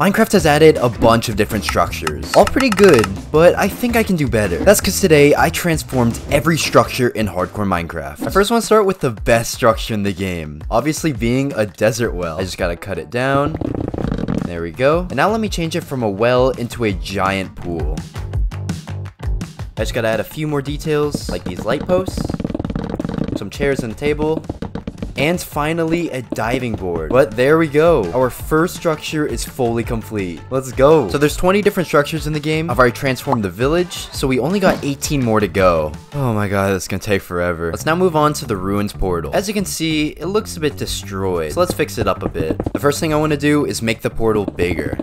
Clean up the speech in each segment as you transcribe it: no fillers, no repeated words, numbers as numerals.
Minecraft has added a bunch of different structures. All pretty good, but I think I can do better. That's because today I transformed every structure in hardcore Minecraft. I first want to start with the best structure in the game. Obviously being a desert well. I just gotta cut it down. There we go. And now let me change it from a well into a giant pool. I just gotta add a few more details, like these light posts, some chairs and a table, and finally a diving board. But there we go. Our first structure is fully complete. Let's go. So there's 20 different structures in the game. I've already transformed the village, so we only got 18 more to go. Oh my god, that's gonna take forever. Let's now move on to the ruins portal. As you can see, it looks a bit destroyed, so let's fix it up a bit. The first thing I want to do is make the portal bigger.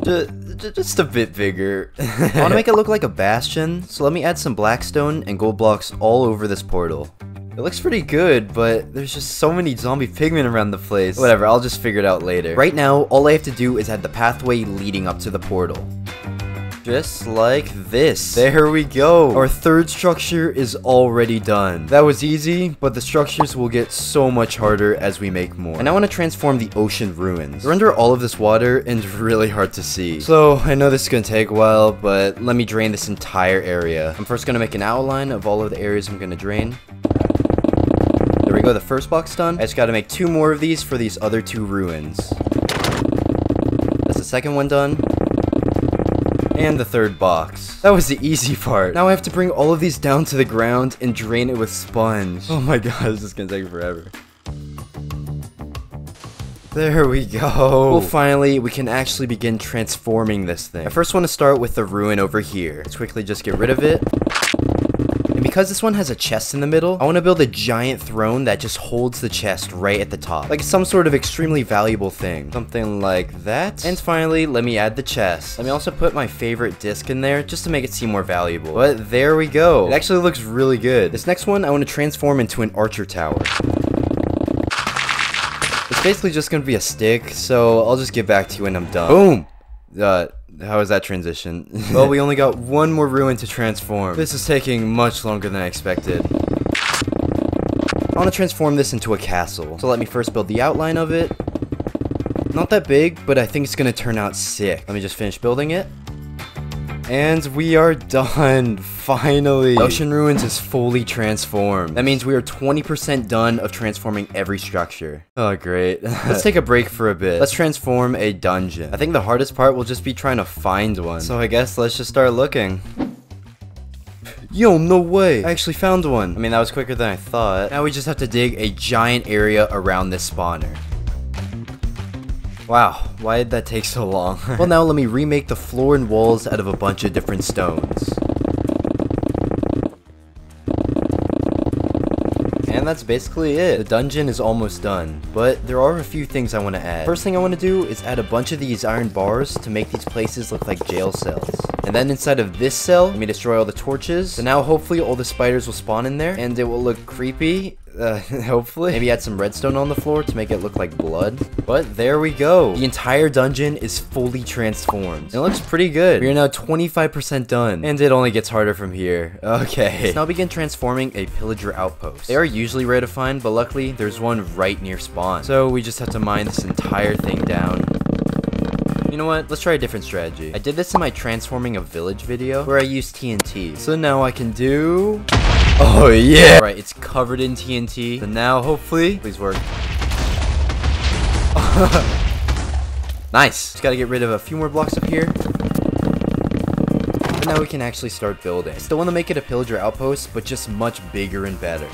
Just a bit bigger. I want to make it look like a bastion, so let me add some blackstone and gold blocks all over this portal. It looks pretty good, but there's just so many zombie pigmen around the place. Whatever, I'll just figure it out later. Right now, all I have to do is add the pathway leading up to the portal. Just like this. There we go. Our third structure is already done. That was easy, but the structures will get so much harder as we make more. And I want to transform the ocean ruins. They're under all of this water and really hard to see. So I know this is going to take a while, but let me drain this entire area. I'm first going to make an outline of all of the areas I'm going to drain. There we go, the first box done. I just gotta make 2 more of these for these other 2 ruins. That's the second one done. And the third box. That was the easy part. Now I have to bring all of these down to the ground and drain it with sponge. Oh my god, this is gonna take forever. There we go. Well, finally, we can actually begin transforming this thing. I first want to start with the ruin over here. Let's quickly just get rid of it. Because this one has a chest in the middle, I want to build a giant throne that just holds the chest right at the top. Like some sort of extremely valuable thing. Something like that. And finally, let me add the chest. Let me also put my favorite disc in there just to make it seem more valuable. But there we go. It actually looks really good. This next one, I want to transform into an archer tower. It's basically just going to be a stick, so I'll just get back to you when I'm done. Boom! How was that transition? Well, we only got one more ruin to transform. This is taking much longer than I expected. I want to transform this into a castle. So let me first build the outline of it. Not that big, but I think it's going to turn out sick. Let me just finish building it. And we are done, finally. Ocean Ruins is fully transformed. That means we are 20% done of transforming every structure. Oh, great. Let's take a break for a bit. Let's transform a dungeon. I think the hardest part will just be trying to find one. So I guess let's just start looking. Yo, no way. I actually found one. I mean, that was quicker than I thought. Now we just have to dig a giant area around this spawner. Wow, why did that take so long? Well, now let me remake the floor and walls out of a bunch of different stones. And that's basically it. The dungeon is almost done, but there are a few things I want to add. First thing I want to do is add a bunch of these iron bars to make these places look like jail cells. And then inside of this cell, let me destroy all the torches. So now hopefully all the spiders will spawn in there, and it will look creepy. Hopefully. Maybe add some redstone on the floor to make it look like blood. But there we go. The entire dungeon is fully transformed. It looks pretty good. We are now 25% done. And it only gets harder from here. Okay. Let's now begin transforming a Pillager Outpost. They are usually rare to find, but luckily there's one right near spawn. So we just have to mine this entire thing down. You know what? Let's try a different strategy. I did this in my transforming a village video where I used TNT. So now I can do... Oh yeah! Alright, it's covered in TNT. So now, hopefully, please work. Nice! Just gotta get rid of a few more blocks up here. And now we can actually start building. I still want to make it a Pillager Outpost, but just much bigger and better.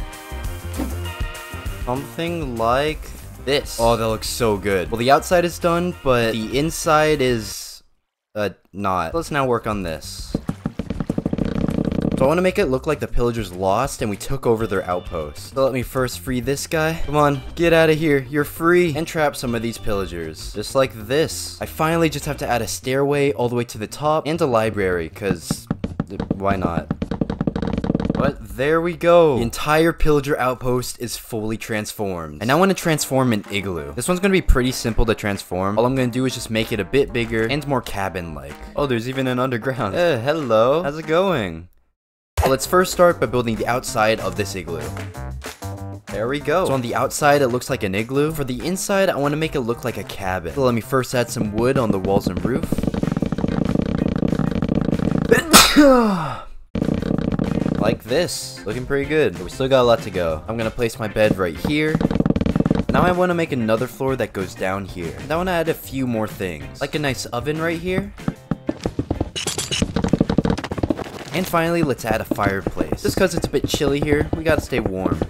Something like this. Oh, that looks so good. Well, the outside is done, but the inside is... not. Let's now work on this. So I want to make it look like the pillagers lost and we took over their outpost. So let me first free this guy. Come on, get out of here. You're free. And trap some of these pillagers. Just like this. I finally just have to add a stairway all the way to the top and a library, because why not? But there we go. The entire Pillager Outpost is fully transformed. And I want to transform an igloo. This one's going to be pretty simple to transform. All I'm going to do is just make it a bit bigger and more cabin-like. Oh, there's even an underground. Hello. How's it going? Well, let's first start by building the outside of this igloo. There we go. So on the outside, it looks like an igloo. For the inside, I want to make it look like a cabin. So let me first add some wood on the walls and roof. Like this. Looking pretty good. But we still got a lot to go. I'm going to place my bed right here. Now I want to make another floor that goes down here. And I want to add a few more things. Like a nice oven right here. And finally, let's add a fireplace. Just because it's a bit chilly here, we gotta stay warm.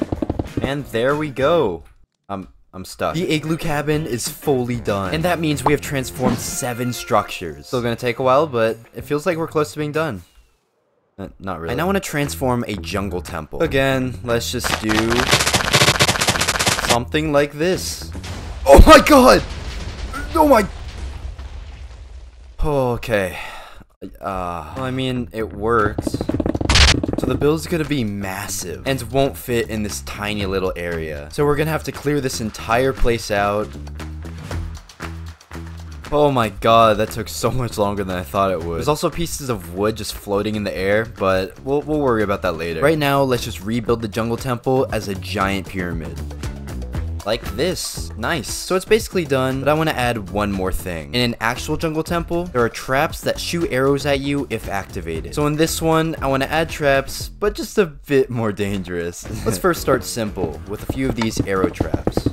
And there we go. I'm stuck. The igloo cabin is fully done. And that means we have transformed 7 structures. Still gonna take a while, but it feels like we're close to being done. Not really. I now want to transform a jungle temple. Again, let's just do something like this. Oh my god! Oh my... Okay. Well, I mean, it works. So the build's gonna be massive and won't fit in this tiny little area. So we're gonna have to clear this entire place out. Oh my god, that took so much longer than I thought it would. There's also pieces of wood just floating in the air, but we'll worry about that later. Right now, let's just rebuild the jungle temple as a giant pyramid. Like this. Nice. So it's basically done, but I want to add one more thing. In an actual jungle temple, there are traps that shoot arrows at you if activated. So in this one, I want to add traps, but just a bit more dangerous. Let's first start simple with a few of these arrow traps.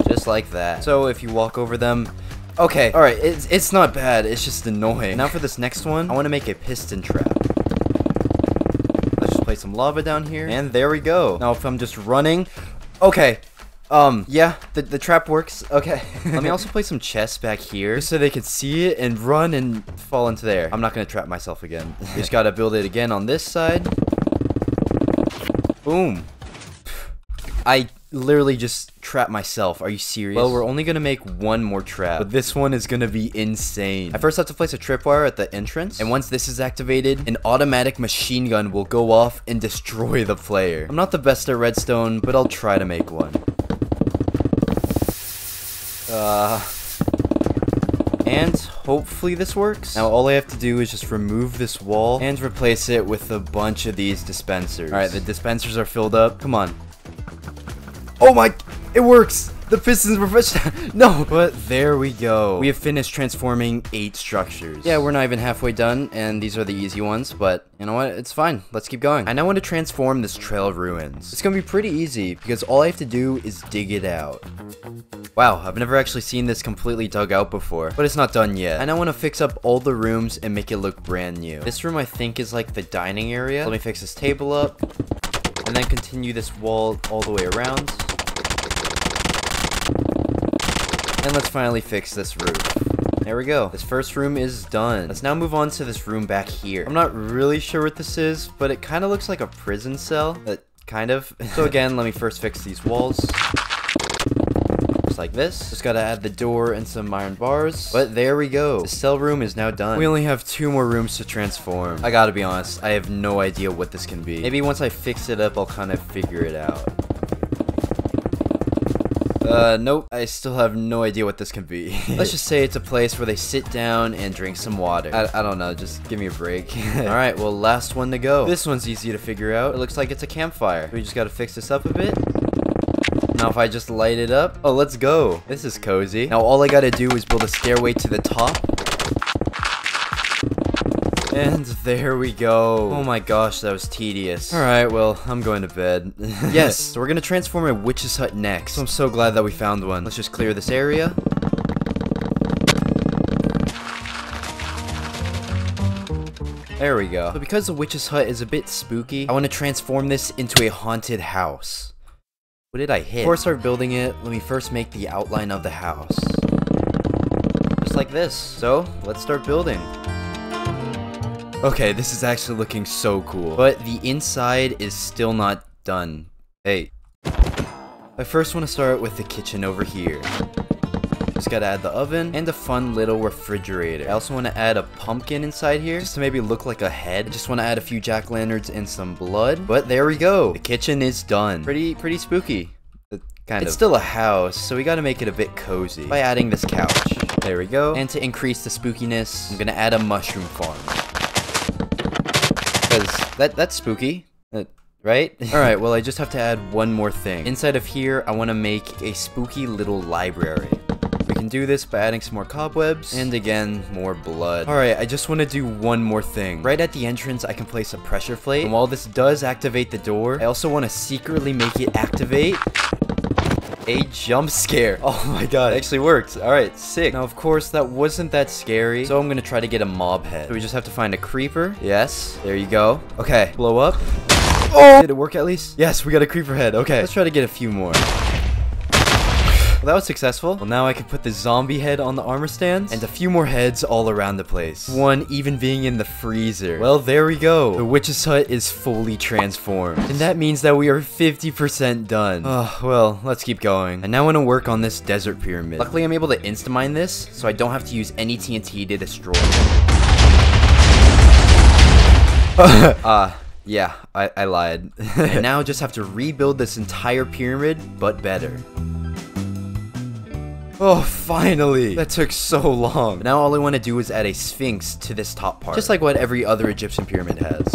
Just like that. So if you walk over them... Okay, alright, it's not bad, it's just annoying. Now for this next one, I want to make a piston trap. Let's just place some lava down here, and there we go. Now if I'm just running... Okay, yeah, the trap works. Okay. Let me also place some chests back here just so they can see it and run and fall into there. I'm not gonna trap myself again. We just gotta build it again on this side. Boom. I literally just trapped myself. Are you serious? Well, we're only gonna make one more trap, but this one is gonna be insane. I first have to place a tripwire at the entrance, and once this is activated, an automatic machine gun will go off and destroy the player. I'm not the best at redstone, but I'll try to make one. And hopefully this works. Now all I have to do is just remove this wall and replace it with a bunch of these dispensers. Alright, the dispensers are filled up. Come on. Oh my, it works! The pistons were pushed down. No, but there we go. We have finished transforming 8 structures. Yeah, we're not even halfway done, and these are the easy ones, but you know what? It's fine. Let's keep going. I now want to transform this trail of ruins. It's gonna be pretty easy, because all I have to do is dig it out. Wow, I've never actually seen this completely dug out before, but it's not done yet. I now want to fix up all the rooms and make it look brand new. This room I think is like the dining area. Let me fix this table up, and then continue this wall all the way around. And let's finally fix this roof. There we go. This first room is done. Let's now move on to this room back here. I'm not really sure what this is, but it kind of looks like a prison cell. Kind of. So again, let me first fix these walls. Just like this. Just gotta add the door and some iron bars. But there we go. The cell room is now done. We only have 2 more rooms to transform. I gotta be honest, I have no idea what this can be. Maybe once I fix it up, I'll kind of figure it out. Nope. I still have no idea what this can be. Let's just say it's a place where they sit down and drink some water. I don't know. Just give me a break. Alright, well, last one to go. This one's easy to figure out. It looks like it's a campfire. We just gotta fix this up a bit. Now, if I just light it up... Oh, let's go. This is cozy. Now, all I gotta do is build a stairway to the top. And there we go. Oh my gosh, that was tedious. Alright, well, I'm going to bed. Yes, so we're gonna transform a witch's hut next. So I'm so glad that we found one. Let's just clear this area. There we go. So because the witch's hut is a bit spooky, I want to transform this into a haunted house. What did I hit? Before I start building it, let me first make the outline of the house. Just like this. So, let's start building. Okay, this is actually looking so cool. But the inside is still not done. Hey. I first want to start with the kitchen over here. Just gotta add the oven and a fun little refrigerator. I also want to add a pumpkin inside here just to maybe look like a head. I just want to add a few jack-o'-lanterns and some blood. But there we go. The kitchen is done. Pretty spooky. It's still a house, so we gotta make it a bit cozy by adding this couch. There we go. And to increase the spookiness, I'm gonna add a mushroom farm. Because that's spooky. right? Alright, well, I just have to add one more thing. Inside of here, I want to make a spooky little library. We can do this by adding some more cobwebs, and again, more blood. Alright, I just want to do one more thing. Right at the entrance, I can place a pressure plate, and while this does activate the door, I also want to secretly make it activate a jump scare. Oh my god, it actually worked. Alright, sick. Now, of course, that wasn't that scary, so I'm gonna try to get a mob head. So we just have to find a creeper. Yes, there you go. Okay, blow up. Oh! Did it work at least? Yes, we got a creeper head. Okay, let's try to get a few more. Well, that was successful. Well, now I can put the zombie head on the armor stands, and a few more heads all around the place. One even being in the freezer. Well, there we go. The witch's hut is fully transformed. And that means that we are 50% done. Oh, well, let's keep going. I now want to work on this desert pyramid. Luckily, I'm able to insta-mine this, so I don't have to use any TNT to destroy it. Yeah, I lied. And now I just have to rebuild this entire pyramid, but better. Oh, finally! That took so long. But now all I want to do is add a sphinx to this top part. Just like what every other Egyptian pyramid has.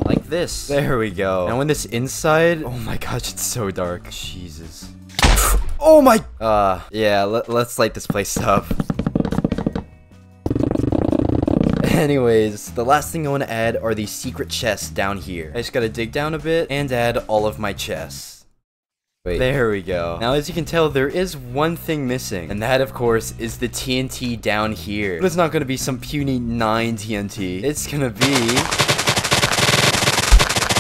Like this. There we go. Now in this inside... Oh my gosh, it's so dark. Jesus. Oh my... yeah, let's light this place up. Anyways, the last thing I want to add are these secret chests down here. I just gotta dig down a bit and add all of my chests. Wait. There we go. Now, as you can tell, there is one thing missing, and that, of course, is the TNT down here. But it's not gonna be some puny 9 TNT. It's gonna be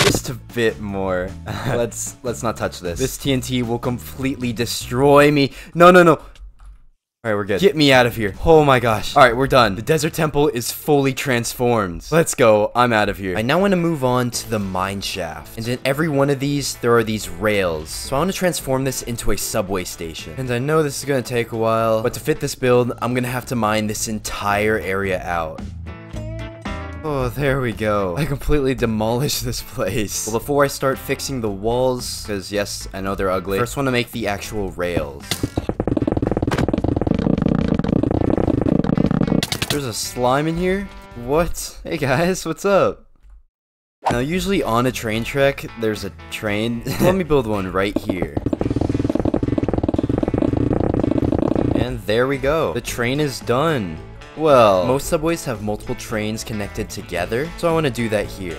just a bit more. Let's not touch this. This TNT will completely destroy me. No. Alright, we're good. Get me out of here. Oh my gosh. Alright, we're done. The desert temple is fully transformed. Let's go. I'm out of here. I now want to move on to the mine shaft. And in every one of these, there are these rails. So I want to transform this into a subway station. And I know this is going to take a while, but to fit this build, I'm going to have to mine this entire area out. Oh, there we go. I completely demolished this place. Well, before I start fixing the walls, because yes, I know they're ugly, first I want to make the actual rails. There's a slime in here? What? Hey guys, what's up? Now, usually on a train track, there's a train. Let me build one right here. And there we go. The train is done. Well, most subways have multiple trains connected together, so I want to do that here.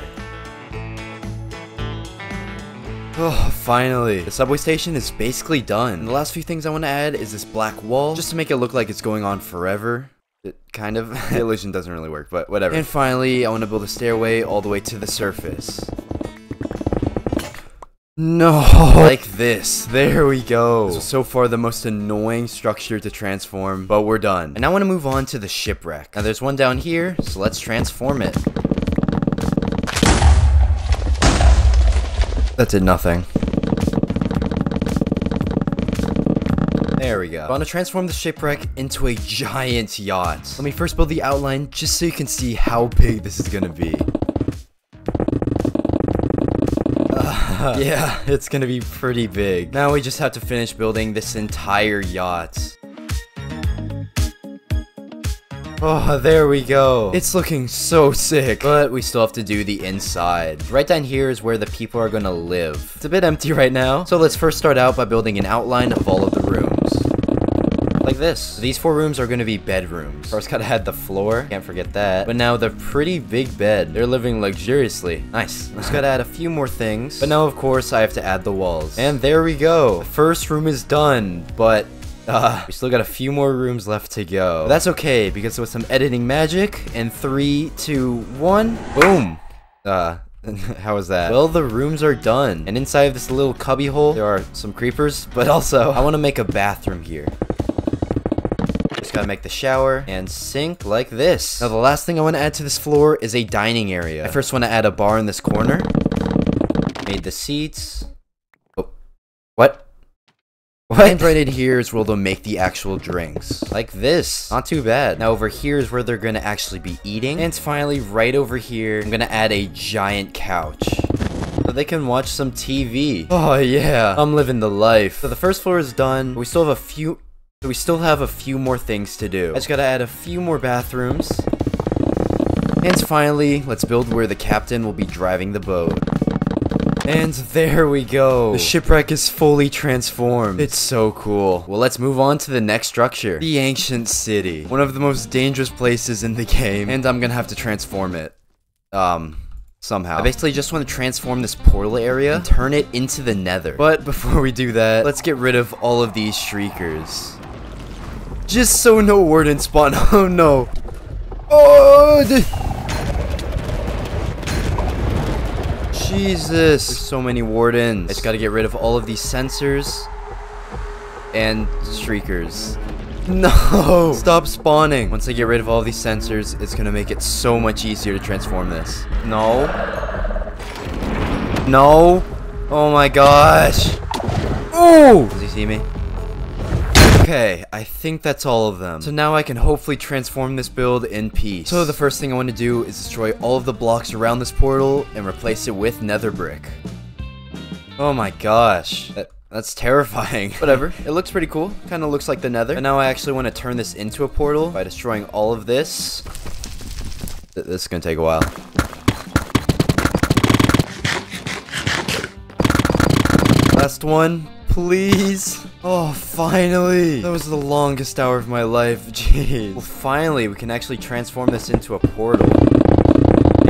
Oh, finally. The subway station is basically done. And the last few things I want to add is this black wall, just to make it look like it's going on forever. Kind of. The illusion doesn't really work, but whatever. And finally, I want to build a stairway all the way to the surface. No. Like this. There we go. This was so far the most annoying structure to transform, but we're done. And I want to move on to the shipwreck. Now, there's one down here, so let's transform it. That did nothing. There we go. I want to transform the shipwreck into a giant yacht. Let me first build the outline just so you can see how big this is gonna be. Yeah, it's gonna be pretty big. Now we just have to finish building this entire yacht. Oh, there we go. It's looking so sick. But we still have to do the inside. Right down here is where the people are gonna live. It's a bit empty right now. So let's first start out by building an outline of all of the rooms. Like this. These 4 rooms are gonna be bedrooms. First gotta add the floor. Can't forget that. But now the pretty big bed. They're living luxuriously. Nice. Just gotta add a few more things. But now, of course, I have to add the walls. And there we go. The first room is done. But we still got a few more rooms left to go. But that's okay, because with some editing magic, in 3, 2, 1, boom! How was that? Well, the rooms are done. And inside of this little cubby hole, there are some creepers, but also, I want to make a bathroom here. Just gotta make the shower and sink like this. Now, the last thing I want to add to this floor is a dining area. I first want to add a bar in this corner. Made the seats. Oh, what? And right in here is where they'll make the actual drinks. Like this. Not too bad. Now over here is where they're gonna actually be eating. And finally, right over here, I'm gonna add a giant couch, so they can watch some TV. Oh yeah, I'm living the life. So the first floor is done. We still have a few more things to do. I just gotta add a few more bathrooms. And finally, let's build where the captain will be driving the boat. And there we go. The shipwreck is fully transformed. It's so cool. Well, let's move on to the next structure. The ancient city. One of the most dangerous places in the game. And I'm gonna have to transform it. Somehow. I basically just want to transform this portal area and turn it into the nether. But before we do that, let's get rid of all of these shriekers. Just so no wardens spawn. Oh no. Oh! Jesus. There's so many wardens. I just gotta get rid of all of these sensors and shriekers. No! Stop spawning. Once I get rid of all of these sensors, it's gonna make it so much easier to transform this. No. No. Oh my gosh. Oh! Does he see me? Okay, I think that's all of them. So now I can hopefully transform this build in peace. So the first thing I want to do is destroy all of the blocks around this portal and replace it with nether brick. Oh my gosh. That's terrifying. Whatever. It looks pretty cool. Kind of looks like the nether. And now I actually want to turn this into a portal by destroying all of this. This is going to take a while. Last one. Please. Oh, finally. That was the longest hour of my life. Jeez. Well, finally, we can actually transform this into a portal.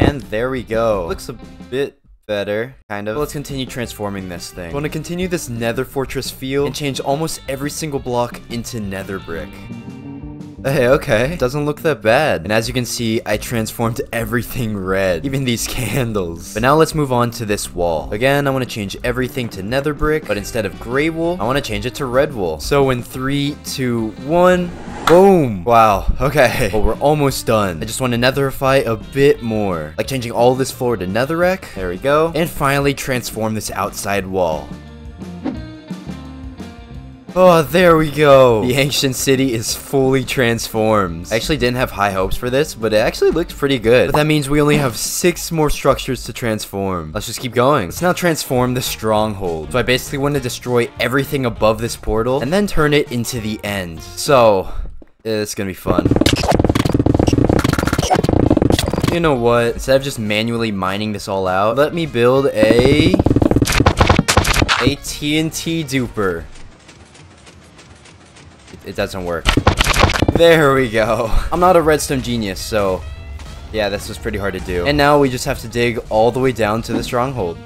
And there we go. Looks a bit better, kind of. But let's continue transforming this thing. I want to continue this Nether Fortress feel and change almost every single block into nether brick. Hey, okay. Doesn't look that bad. And as you can see, I transformed everything red. Even these candles. But now let's move on to this wall. Again, I want to change everything to nether brick, but instead of gray wool, I want to change it to red wool. So in 3, 2, 1... boom! Wow, okay. Well, we're almost done. I just want to netherify a bit more. Like changing all this floor to netherrack. There we go. And finally transform this outside wall. Oh, there we go. The ancient city is fully transformed. I actually didn't have high hopes for this, but it actually looks pretty good. But that means we only have 6 more structures to transform. Let's just keep going. Let's now transform the Stronghold. So I basically want to destroy everything above this portal and then turn it into the end. So it's gonna be fun. You know what? Instead of just manually mining this all out, let me build a TNT duper. It doesn't work. There we go. I'm not a redstone genius, so yeah, this was pretty hard to do. And now we just have to dig all the way down to the Stronghold.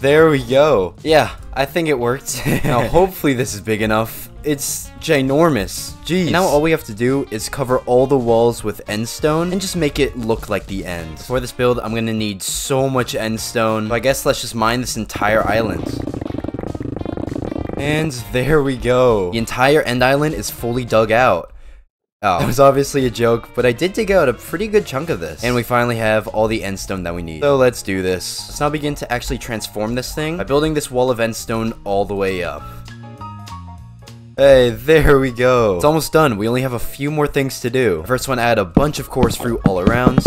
There we go. Yeah, I think it worked. Now hopefully this is big enough. It's ginormous. Jeez. And now all we have to do is cover all the walls with endstone and just make it look like the end. For this build, I'm gonna need so much endstone. So I guess let's just mine this entire island. And there we go. The entire end island is fully dug out. Oh, that was obviously a joke, but I did dig out a pretty good chunk of this. And we finally have all the endstone that we need. So let's do this. Let's now begin to actually transform this thing by building this wall of endstone all the way up. Hey, there we go. It's almost done. We only have a few more things to do. First one, add a bunch of coarse fruit all around.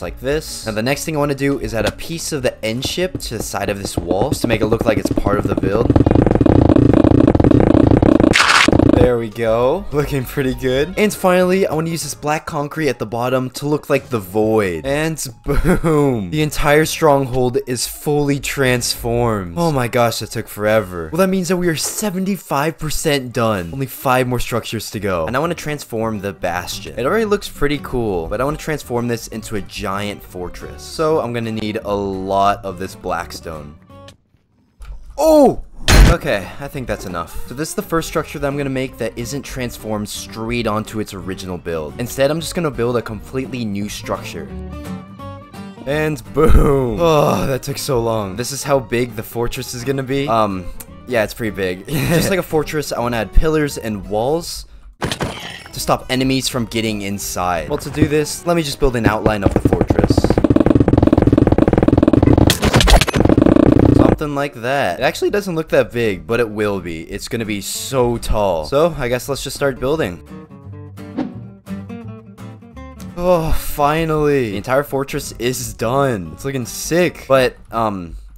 Like this. Now the next thing I want to do is add a piece of the end ship to the side of this wall just to make it look like it's part of the build. There we go. Looking pretty good. And finally, I want to use this black concrete at the bottom to look like the void. And boom. The entire stronghold is fully transformed. Oh my gosh, that took forever. Well, that means that we are 75% done. Only 5 more structures to go. And I want to transform the bastion. It already looks pretty cool, but I want to transform this into a giant fortress. So I'm going to need a lot of this blackstone. Oh! Okay, I think that's enough. So this is the first structure that I'm going to make that isn't transformed straight onto its original build. Instead, I'm just going to build a completely new structure. And boom! Oh, that took so long. This is how big the fortress is going to be. Yeah, it's pretty big. Just like a fortress, I want to add pillars and walls to stop enemies from getting inside. Well, to do this, let me just build an outline of the fortress. Like that. It actually doesn't look that big, but it will be. It's gonna be so tall. So I guess let's just start building. Oh, finally. The entire fortress is done. It's looking sick. But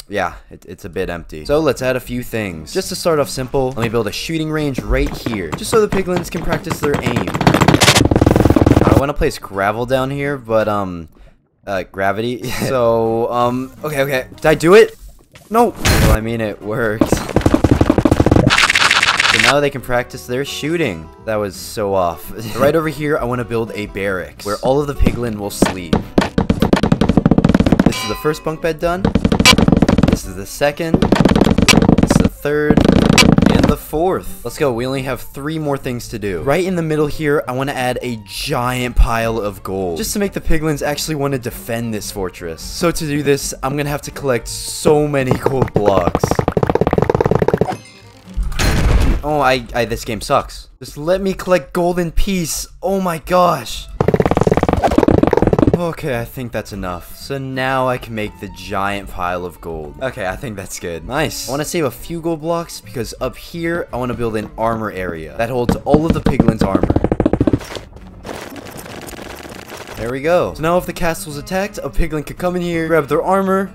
yeah, it's a bit empty. So let's add a few things. Just to start off simple, let me build a shooting range right here, just so the piglins can practice their aim. want to place gravel down here, but, gravity. So, okay. Did I do it? No. Well, I mean, it worked. So now they can practice their shooting. That was so off. Right over here, I want to build a barracks where all of the piglin will sleep. This is the first bunk bed done. This is the second. This is the third. And the fourth. Let's go. We only have 3 more things to do. Right in the middle here, I want to add a giant pile of gold, just to make the piglins actually want to defend this fortress. So to do this, I'm going to have to collect so many gold blocks. Oh, this game sucks. Just let me collect gold in peace. Oh my gosh. Okay, I think that's enough. So now I can make the giant pile of gold. Okay, I think that's good. Nice. I want to save a few gold blocks because up here, I want to build an armor area that holds all of the piglins' armor. There we go. So now if the castle's attacked, a piglin could come in here, grab their armor.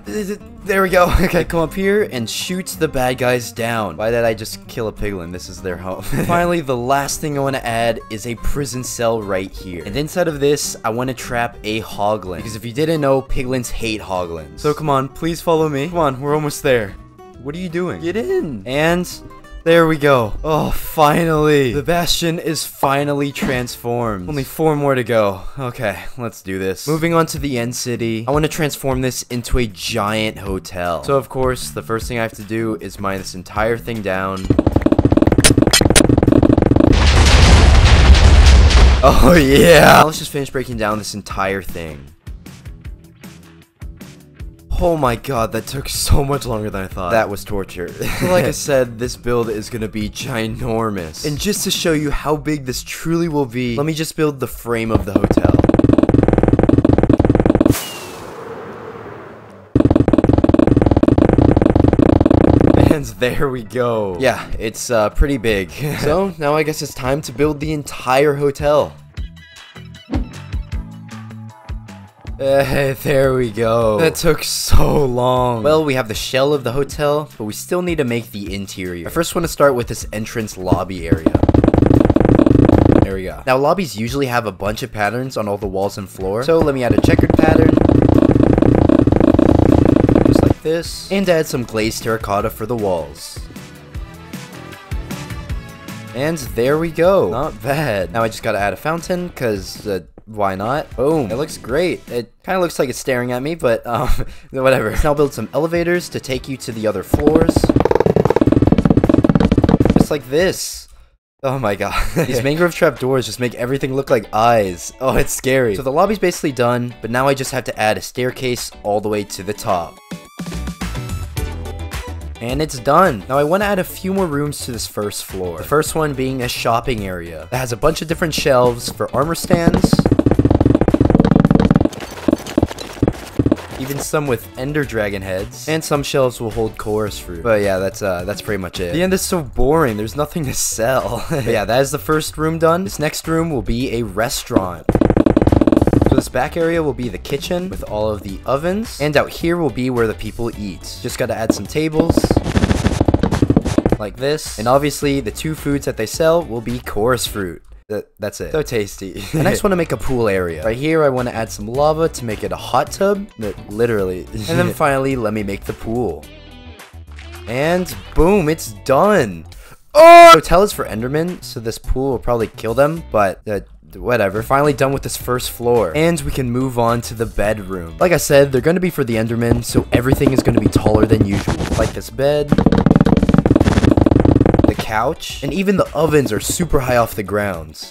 There we go. Okay, come up here and shoot the bad guys down. Why did I just kill a piglin? This is their home. Finally, the last thing I want to add is a prison cell right here. And inside of this, I want to trap a hoglin. Because if you didn't know, piglins hate hoglins. So come on, please follow me. Come on, we're almost there. What are you doing? Get in. And there we go. Oh, finally. The bastion is finally transformed. Only 4 more to go. Okay, let's do this. Moving on to the end city. I want to transform this into a giant hotel. So, of course, the first thing I have to do is mine this entire thing down. Oh, yeah. Now let's just finish breaking down this entire thing. Oh my god, that took so much longer than I thought. That was torture. Like I said, this build is gonna be ginormous. And just to show you how big this truly will be, let me just build the frame of the hotel. And there we go. Yeah, it's pretty big. So, now I guess it's time to build the entire hotel. There we go. That took so long. Well, we have the shell of the hotel, but we still need to make the interior. I first want to start with this entrance lobby area. There we go. Now, lobbies usually have a bunch of patterns on all the walls and floor, so let me add a checkered pattern. Just like this. And add some glazed terracotta for the walls. And there we go. Not bad. Now I just gotta add a fountain, because, why not? Boom. It looks great. It kind of looks like it's staring at me, but, whatever. Let's now build some elevators to take you to the other floors. Just like this. Oh my god. These mangrove trapdoors just make everything look like eyes. Oh, it's scary. So the lobby's basically done, but now I just have to add a staircase all the way to the top. And it's done. Now I want to add a few more rooms to this first floor. The first one being a shopping area that has a bunch of different shelves for armor stands. Even some with ender dragon heads. And some shelves will hold chorus fruit. But yeah, that's pretty much it. The end is so boring. There's nothing to sell. But yeah, that is the first room done. This next room will be a restaurant. So this back area will be the kitchen with all of the ovens, and out here will be where the people eat. Just gotta add some tables, like this, and obviously the 2 foods that they sell will be chorus fruit. That's it. So tasty. I next want to make a pool area. Right here, I want to add some lava to make it a hot tub, literally. And then finally, let me make the pool. And boom, it's done. Oh! Hotel is for Endermen, so this pool will probably kill them, but whatever. Finally done with this first floor, and we can move on to the bedroom. Like I said, they're going to be for the Endermen, so everything is going to be taller than usual. Like this bed, the couch, and even the ovens are super high off the ground.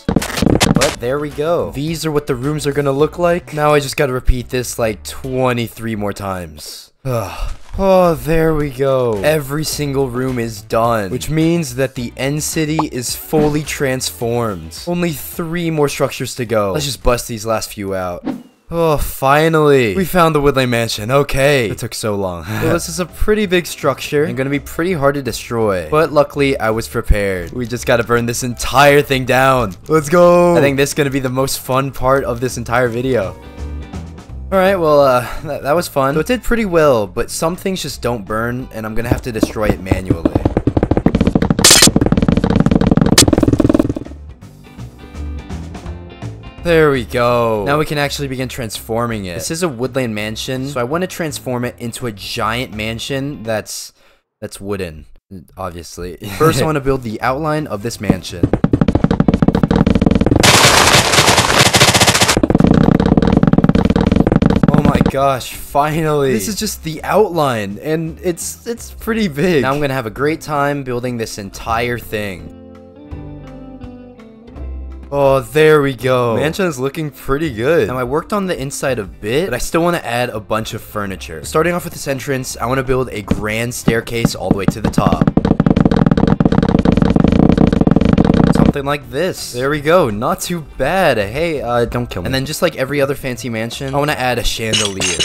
But there we go. These are what the rooms are going to look like. Now I just got to repeat this like 23 more times. Ugh. Oh, there we go. Every single room is done, which means that the end city is fully transformed. Only 3 more structures to go. Let's just bust these last few out. Oh, finally. We found the Woodland Mansion. Okay. It took so long. Well, this is a pretty big structure and gonna be pretty hard to destroy. But luckily, I was prepared. We just gotta burn this entire thing down. Let's go. I think this is gonna be the most fun part of this entire video. Alright, well, that was fun. So it did pretty well, but some things just don't burn, and I'm gonna have to destroy it manually. There we go. Now we can actually begin transforming it. This is a woodland mansion, so I want to transform it into a giant mansion that's wooden, obviously. First, I want to build the outline of this mansion. Oh my gosh, finally. This is just the outline, and it's pretty big. Now I'm gonna have a great time building this entire thing. Oh, there we go. Mansion is looking pretty good. Now, I worked on the inside a bit, but I still want to add a bunch of furniture. Starting off with this entrance, I want to build a grand staircase all the way to the top. Something like this. There we go. Not too bad. Hey, don't kill me. And then just like every other fancy mansion, I want to add a chandelier.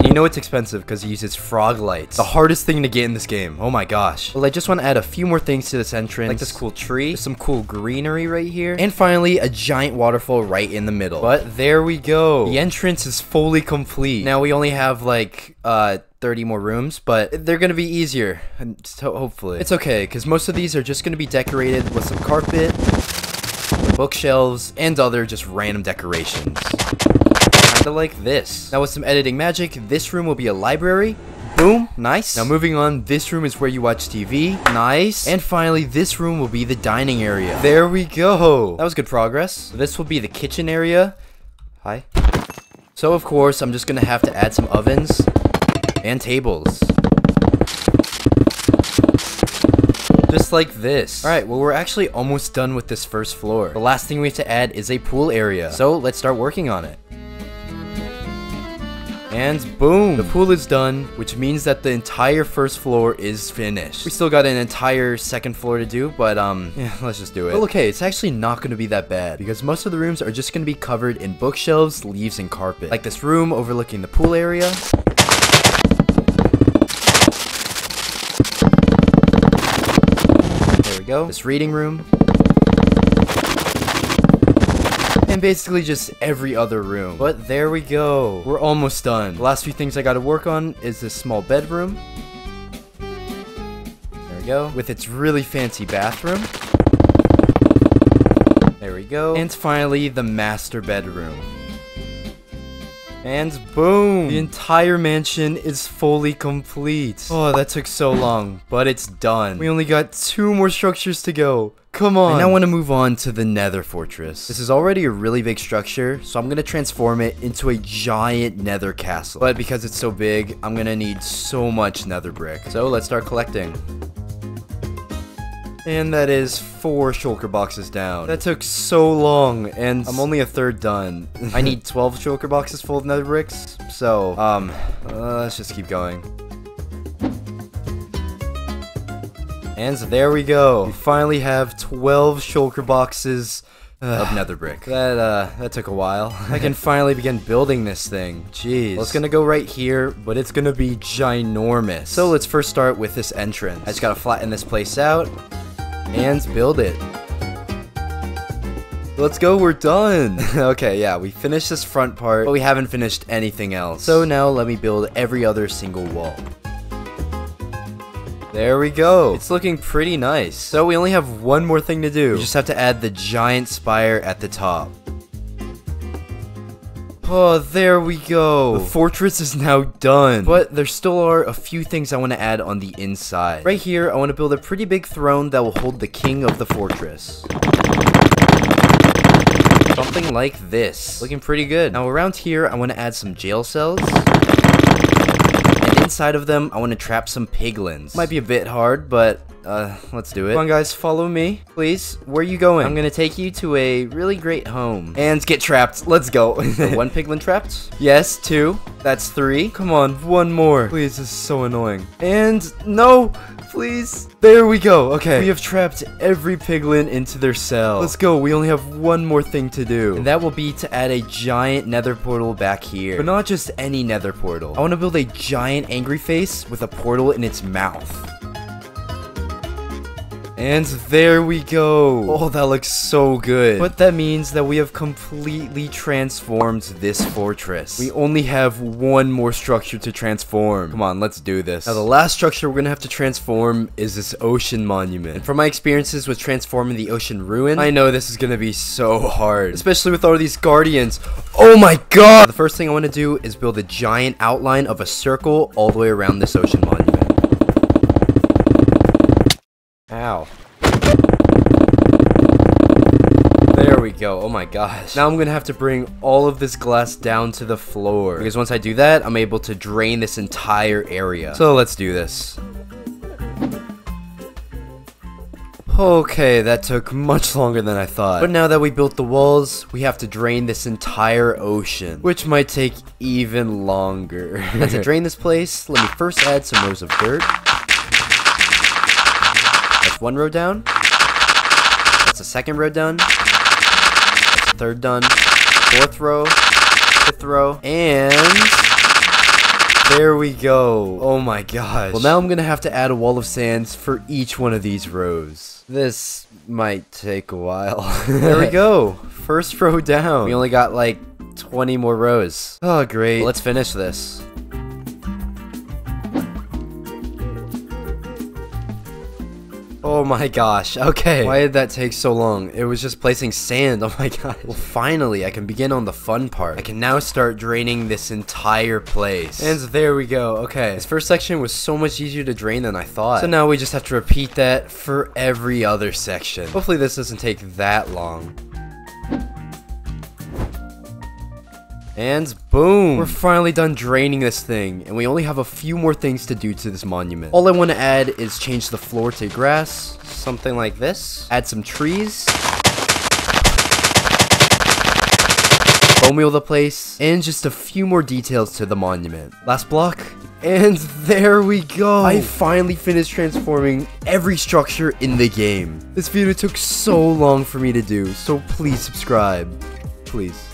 You know it's expensive because it uses frog lights. The hardest thing to get in this game. Oh my gosh. Well, I just want to add a few more things to this entrance. Like this cool tree. There's some cool greenery right here. And finally, a giant waterfall right in the middle. But there we go. The entrance is fully complete. Now we only have like 30 more rooms, but they're gonna be easier. So hopefully. It's okay, because most of these are just gonna be decorated with some carpet, bookshelves, and other just random decorations. Like this. Now with some editing magic, this room will be a library. Boom, nice. Now moving on, this room is where you watch TV. Nice. And finally, this room will be the dining area. There we go. That was good progress. This will be the kitchen area. Hi. So of course, I'm just gonna have to add some ovens and tables. Just like this. Alright, well we're actually almost done with this first floor. The last thing we have to add is a pool area. So let's start working on it. And boom, the pool is done, which means that the entire first floor is finished. We still got an entire second floor to do, but yeah, let's just do it. But okay, it's actually not going to be that bad, because most of the rooms are just going to be covered in bookshelves, leaves, and carpet. Like this room overlooking the pool area. There we go. This reading room. And basically just every other room. But there we go. We're almost done. The last few things I gotta work on is this small bedroom. There we go. With its really fancy bathroom. There we go. And finally, the master bedroom. And boom! The entire mansion is fully complete. Oh, that took so long, but it's done. We only got 2 more structures to go. Come on. I now want to move on to the Nether Fortress. This is already a really big structure, so I'm going to transform it into a giant nether castle. But because it's so big, I'm going to need so much nether brick. So let's start collecting. And that is 4 shulker boxes down. That took so long, and I'm only a third done. I need 12 shulker boxes full of nether bricks, so, let's just keep going. And there we go. We finally have 12 shulker boxes of nether brick. That took a while. I can finally begin building this thing. Jeez. Well, it's gonna go right here, but it's gonna be ginormous. So let's first start with this entrance. I just gotta flatten this place out and build it. Let's go, we're done. Okay, yeah, we finished this front part, but we haven't finished anything else. So now let me build every other single wall. There we go. It's looking pretty nice. So we only have one more thing to do. We just have to add the giant spire at the top. Oh, there we go. The fortress is now done. But there still are a few things I want to add on the inside. Right here, I want to build a pretty big throne that will hold the king of the fortress. Something like this. Looking pretty good. Now around here, I want to add some jail cells. Inside of them, I want to trap some piglins. Might be a bit hard, but let's do it. Come on, guys, follow me, please. Where are you going? I'm gonna take you to a really great home. And get trapped. Let's go. So 1 piglin trapped? Yes, 2. That's 3. Come on, 1 more. Please, this is so annoying. And no, please. There we go. Okay, we have trapped every piglin into their cell. Let's go. We only have 1 more thing to do. And that will be to add a giant nether portal back here. But not just any nether portal. I want to build a giant angry face with a portal in its mouth. And there we go. Oh, that looks so good. But that means that we have completely transformed this fortress. We only have one more structure to transform. Come on, let's do this. Now, the last structure we're gonna have to transform is this ocean monument. And from my experiences with transforming the ocean ruin, I know this is gonna be so hard, especially with all these guardians. Oh my god! The first thing I want to do is build a giant outline of a circle all the way around this ocean monument. Ow. There we go. Oh my gosh. Now I'm gonna have to bring all of this glass down to the floor, because once I do that, I'm able to drain this entire area. So let's do this. Okay, that took much longer than I thought. But now that we built the walls, we have to drain this entire ocean, which might take even longer. And to drain this place, let me first add some rows of dirt. That's one row down. That's a second row done. That's a third done. Fourth row. Fifth row. And there we go. Oh my gosh. Well, now I'm gonna have to add a wall of sands for each one of these rows. This might take a while. There we go. First row down. We only got like 20 more rows. Oh, great. Well, let's finish this. Oh my gosh, okay. Why did that take so long? It was just placing sand, oh my god. Well, finally, I can begin on the fun part. I can now start draining this entire place. And there we go, okay. This first section was so much easier to drain than I thought. So now we just have to repeat that for every other section. Hopefully this doesn't take that long. And boom! We're finally done draining this thing, and we only have a few more things to do to this monument. All I want to add is change the floor to grass, something like this. Add some trees. Bone meal the place, and just a few more details to the monument. Last block. And there we go! I finally finished transforming every structure in the game. This video took so long for me to do, so please subscribe. Please.